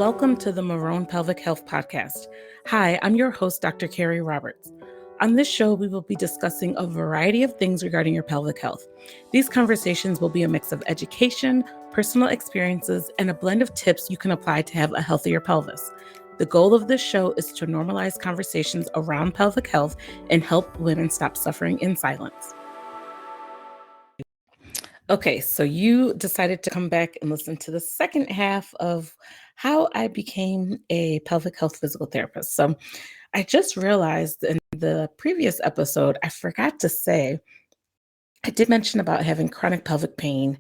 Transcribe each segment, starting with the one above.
Welcome to the Marone Pelvic Health Podcast. Hi, I'm your host, Dr. Carrie Roberts. On this show, we will be discussing a variety of things regarding your pelvic health. These conversations will be a mix of education, personal experiences, and a blend of tips you can apply to have a healthier pelvis. The goal of this show is to normalize conversations around pelvic health and help women stop suffering in silence. Okay, so you decided to come back and listen to the second half of how I became a pelvic health physical therapist. So I just realized in the previous episode, I forgot to say, I did mention about having chronic pelvic pain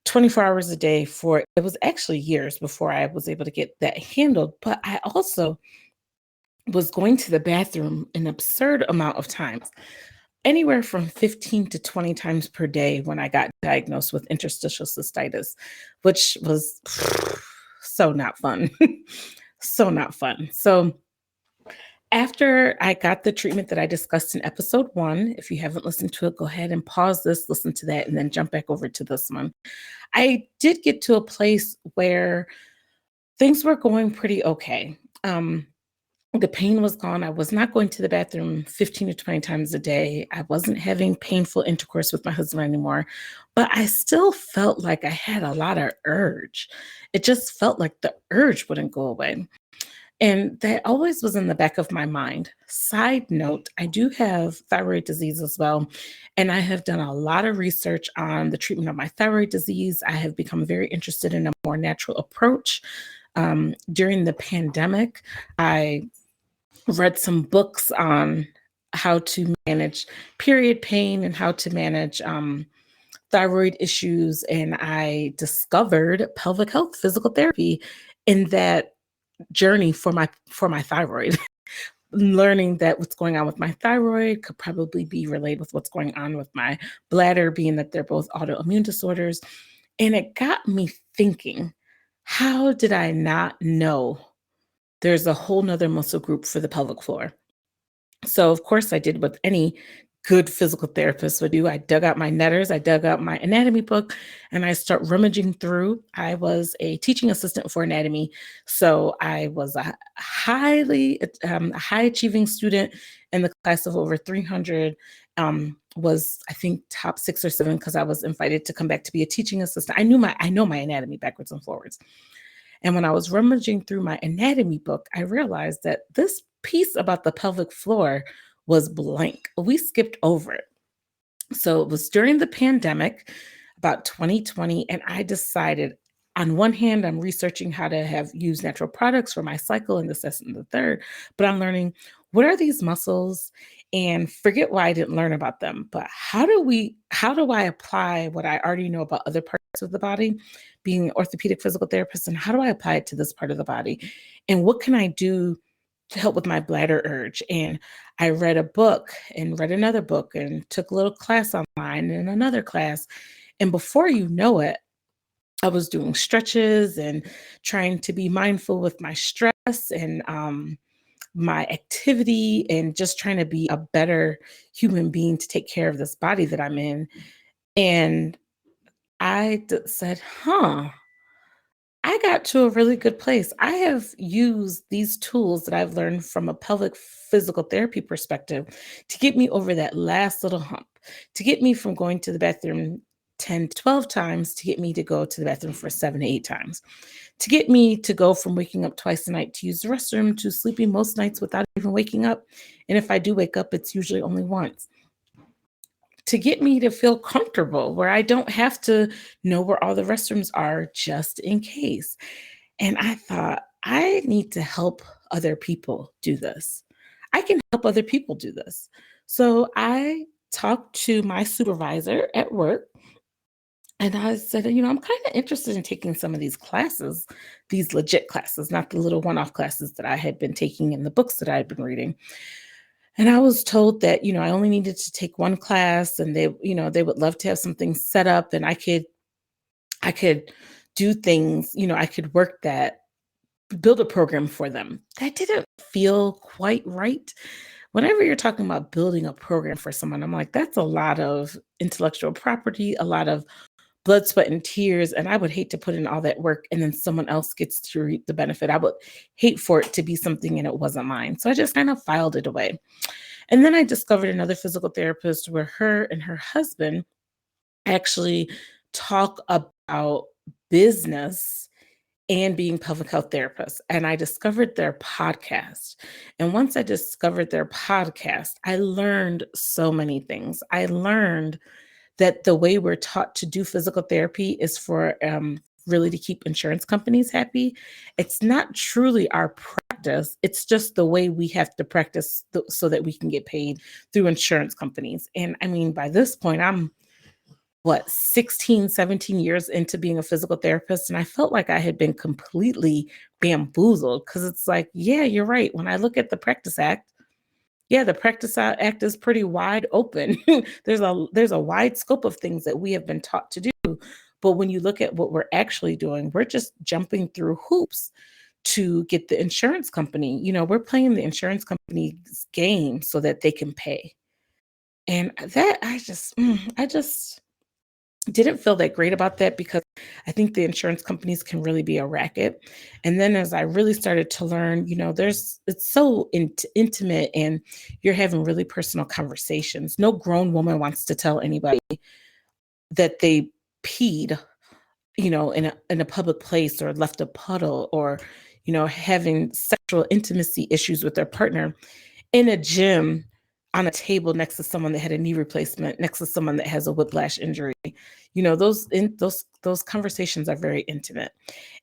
24 hours a day for, it was actually years before I was able to get that handled. But I also was going to the bathroom an absurd amount of times, anywhere from 15 to 20 times per day when I got diagnosed with interstitial cystitis, which was so not fun. So not fun. So after I got the treatment that I discussed in episode 1, if you haven't listened to it, go ahead and pause this, listen to that, and then jump back over to this one. I did get to a place where things were going pretty okay. The pain was gone. I was not going to the bathroom 15 to 20 times a day. I wasn't having painful intercourse with my husband anymore, but I still felt like I had a lot of urge. It just felt like the urge wouldn't go away. And that always was in the back of my mind. Side note, I do have thyroid disease as well. And I have done a lot of research on the treatment of my thyroid disease. I have become very interested in a more natural approach. During the pandemic, I read some books on how to manage period pain and how to manage thyroid issues. And I discovered pelvic health physical therapy in that journey for my thyroid. Learning that what's going on with my thyroid could probably be related with what's going on with my bladder, being that they're both autoimmune disorders. And it got me thinking, how did I not know there's a whole nother muscle group for the pelvic floor? So of course I did what any good physical therapist would do. I dug out my netters, I dug out my anatomy book, and I start rummaging through. I was a teaching assistant for anatomy, so I was a high achieving student in the class of over 300. Was I think top 6 or 7 because I was invited to come back to be a teaching assistant. I know my anatomy backwards and forwards. And when I was rummaging through my anatomy book, I realized that this piece about the pelvic floor was blank. We skipped over it. So it was during the pandemic, about 2020, and I decided, on one hand, I'm researching how to use natural products for my cycle and this, and the third, but I'm learning what are these muscles, and forget why I didn't learn about them, but how do I apply what I already know about other parts of the body, being an orthopedic physical therapist, and how do I apply it to this part of the body? And what can I do to help with my bladder urge? And I read a book and read another book and took a little class online and another class. And before you know it, I was doing stretches and trying to be mindful with my stress and my activity and just trying to be a better human being to take care of this body that I'm in. And I said, I got to a really good place. I have used these tools that I've learned from a pelvic physical therapy perspective to get me over that last little hump, to get me from going to the bathroom 10 to 12 times, to get me to go to the bathroom for 7 to 8 times, to get me to go from waking up twice a night to use the restroom to sleeping most nights without even waking up. And if I do wake up, it's usually only once, to get me to feel comfortable where I don't have to know where all the restrooms are just in case. And I thought, I need to help other people do this. I can help other people do this. So I talked to my supervisor at work and I said, I'm kind of interested in taking some of these classes, these legit classes, not the little one-off classes that I had been taking in the books that I had been reading. And I was told that, I only needed to take one class and they would love to have something set up and I could do things, I could work that, build a program for them. That didn't feel quite right. Whenever you're talking about building a program for someone, I'm like, that's a lot of intellectual property, a lot of blood, sweat, and tears. And I would hate to put in all that work and then someone else gets to reap the benefit. I would hate for it to be something and it wasn't mine. So I just kind of filed it away. And then I discovered another physical therapist where her and her husband actually talk about business and being pelvic health therapists. And I discovered their podcast. And once I discovered their podcast, I learned so many things. I learned that the way we're taught to do physical therapy is for really to keep insurance companies happy. It's not truly our practice. It's just the way we have to practice so that we can get paid through insurance companies. And I mean, by this point, I'm 16, 17 years into being a physical therapist. And I felt like I had been completely bamboozled because it's like, yeah, you're right. When I look at the Practice Act, yeah, the Practice Act is pretty wide open. there's a wide scope of things that we have been taught to do. But when you look at what we're actually doing, we're just jumping through hoops to get the insurance company. We're playing the insurance company's game so that they can pay. And that I just didn't feel that great about that because I think the insurance companies can really be a racket. And then as I really started to learn, it's so intimate and you're having really personal conversations. No grown woman wants to tell anybody that they peed, in a public place or left a puddle or, having sexual intimacy issues with their partner in a gym on a table next to someone that had a knee replacement, next to someone that has a whiplash injury. Those conversations are very intimate.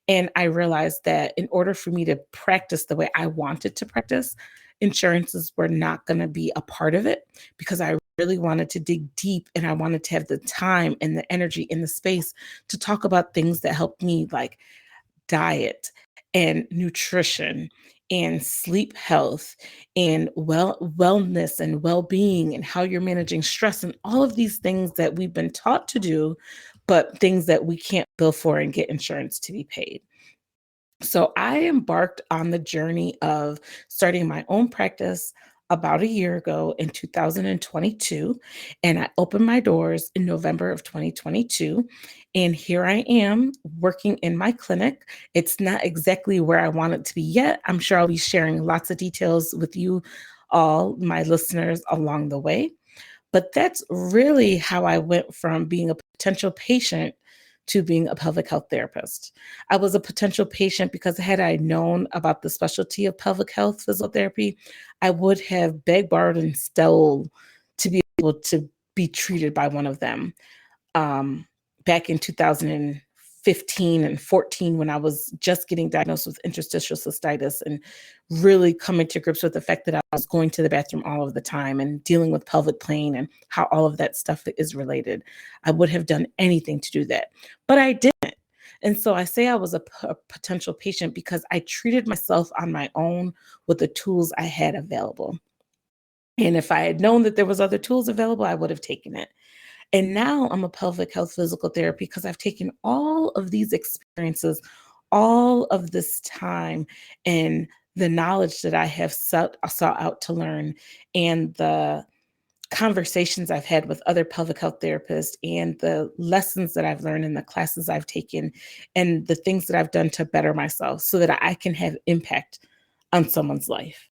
And I realized that in order for me to practice the way I wanted to practice, insurances were not going to be a part of it because I really wanted to dig deep and I wanted to have the time and the energy in the space to talk about things that helped me, like diet and nutrition and sleep health and wellness and well-being and how you're managing stress and all of these things that we've been taught to do, but things that we can't bill for and get insurance to be paid. So I embarked on the journey of starting my own practice about a year ago in 2022. And I opened my doors in November of 2022. And here I am working in my clinic. It's not exactly where I want it to be yet. I'm sure I'll be sharing lots of details with you all, my listeners, along the way. But that's really how I went from being a potential patient to being a pelvic health therapist. I was a potential patient because had I known about the specialty of pelvic health physical therapy, I would have begged, borrowed, and stole to be able to be treated by one of them. Um, Back in 2015 and 14, when I was just getting diagnosed with interstitial cystitis and really coming to grips with the fact that I was going to the bathroom all of the time and dealing with pelvic pain and how all of that stuff is related. I would have done anything to do that, but I didn't. And so I say I was a potential patient because I treated myself on my own with the tools I had available. And if I had known that there was other tools available, I would have taken it. And now I'm a pelvic health physical therapy because I've taken all of these experiences, all of this time, and the knowledge that I have sought out to learn, and the conversations I've had with other pelvic health therapists, and the lessons that I've learned in the classes I've taken, and the things that I've done to better myself so that I can have impact on someone's life.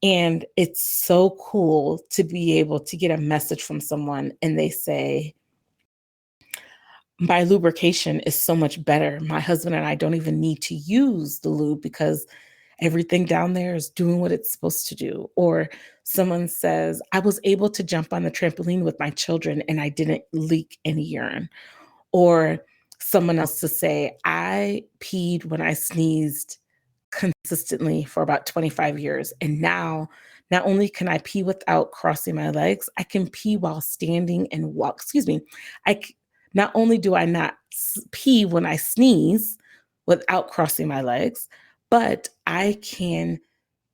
And it's so cool to be able to get a message from someone and they say, my lubrication is so much better. My husband and I don't even need to use the lube because everything down there is doing what it's supposed to do. Or someone says, I was able to jump on the trampoline with my children and I didn't leak any urine. Or someone else to say, I peed when I sneezed consistently for about 25 years. And now, not only can I pee without crossing my legs, I can pee while standing and walk. Excuse me. Not only do I not pee when I sneeze without crossing my legs, but I can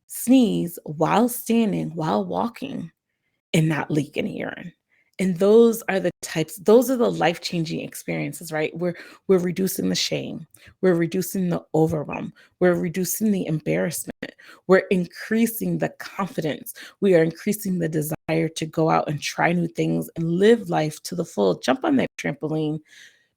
sneeze while standing, while walking, and not leak any urine. And those are the life-changing experiences, right? We're reducing the shame, we're reducing the overwhelm, we're reducing the embarrassment, we're increasing the confidence, we are increasing the desire to go out and try new things and live life to the full. Jump on that trampoline,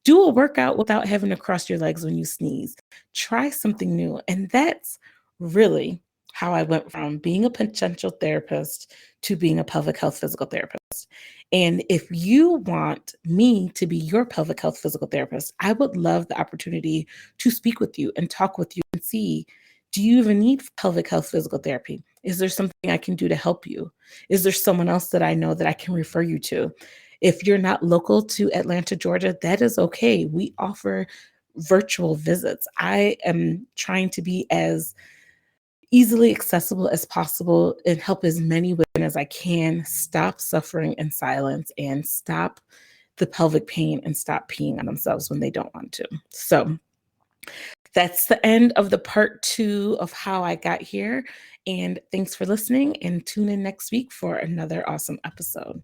Do a workout without having to cross your legs when you sneeze. Try something new. And that's really how I went from being a potential therapist to being a pelvic health physical therapist. And if you want me to be your pelvic health physical therapist, I would love the opportunity to speak with you and talk with you and see, do you even need pelvic health physical therapy? Is there something I can do to help you? Is there someone else that I know that I can refer you to? If you're not local to Atlanta, Georgia, that is okay. We offer virtual visits. I am trying to be as easily accessible as possible and help as many women as I can stop suffering in silence and stop the pelvic pain and stop peeing on themselves when they don't want to. So that's the end of the part 2 of how I got here. And thanks for listening, and tune in next week for another awesome episode.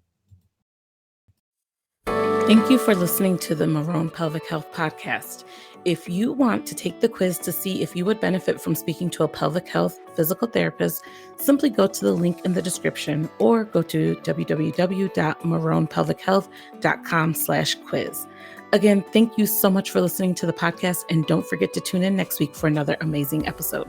Thank you for listening to the Marone Pelvic Health Podcast. If you want to take the quiz to see if you would benefit from speaking to a pelvic health physical therapist, simply go to the link in the description or go to www.maronepelvichealth.com/quiz. Again, thank you so much for listening to the podcast, and don't forget to tune in next week for another amazing episode.